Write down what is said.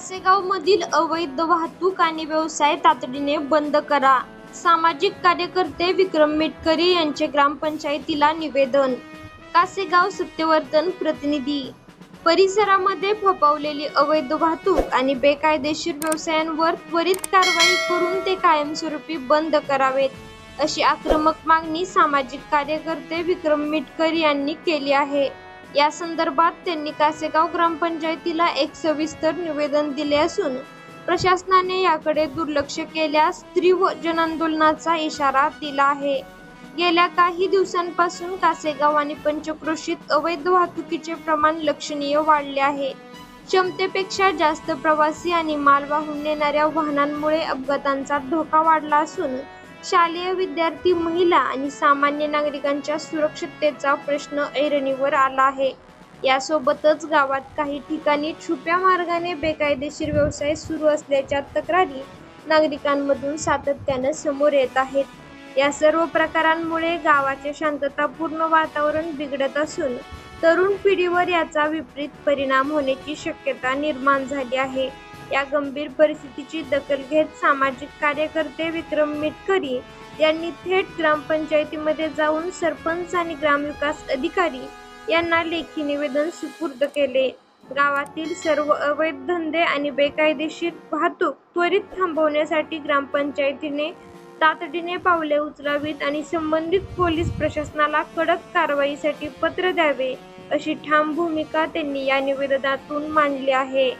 कासेगावमधील अवैध वाहतूक आणि व्यवसाय तातडीने बंद करा. सामाजिक कार्यकर्ते विक्रम मिटकरी यांचे ग्रामपंचायतीला निवेदन. कासेगाव सत्यवर्तन प्रतिनिधी. परिसरामध्ये फोफावलेली अवैध वाहतूक आणि बेकायदेशीर व्यवसायांवर त्वरित कारवाई करून ते कायमस्वरूपी बंद करावेत, अशी आक्रमक मागणी सामाजिक कार्यकर्ते विक्रम मिटकरी यांनी केली आहे. या संदर्भात त्यांनी कासेगाव ग्रामपंचायतीला एक सविस्तर निवेदन दिले असून प्रशासनाने याकडे दुर्लक्ष केल्यास तीव्र जनआंदोलनाचा इशारा दिला आहे. गेल्या काही दिवसांपासून कासेगाव आणि पंचक्रोशीत अवैध वाहतुकीचे प्रमाण लक्षणीय वाढले आहे. क्षमतेपेक्षा जास्त प्रवासी आणि माल वाहून नेणाऱ्या वाहनांमुळे अपघातांचा धोका वाढला असून शालेय विद्यार्थी, महिला आणि सामान्य नागरिकांच्या सुरक्षिततेचा प्रश्न ऐरणीवर आला आहे. यासोबतच गावात काही ठिकाणी छुप्या मार्गाने बेकायदेशीर व्यवसाय सुरू असल्याच्या तक्रारी नागरिकांमधून सातत्याने समोर येत आहेत. या सर्व प्रकारांमुळे गावाचे शांततापूर्ण वातावरण बिघडत असून तरुण पिढीवर याचा विपरीत परिणाम होण्याची शक्यता निर्माण झाली आहे. या गंभीर परिस्थितीची दखल घेत सामाजिक कार्यकर्ते विक्रम मिटकरी यांनी थेट ग्रामपंचायतीमध्ये जाऊन सरपंच आणि ग्रामविकास अधिकारी यांना लेखी निवेदन सुपूर्द केले. गावातील सर्व अवैध धंदे आणि बेकायदेशीर वाहतूक त्वरित थांबवण्यासाठी ग्रामपंचायतीने तातडीने पावले उचलावीत आणि संबंधित पोलीस प्रशासनाला कडक कारवाईसाठी पत्र द्यावे, अशी ठाम भूमिका त्यांनी या निवेदनातून मांडली आहे.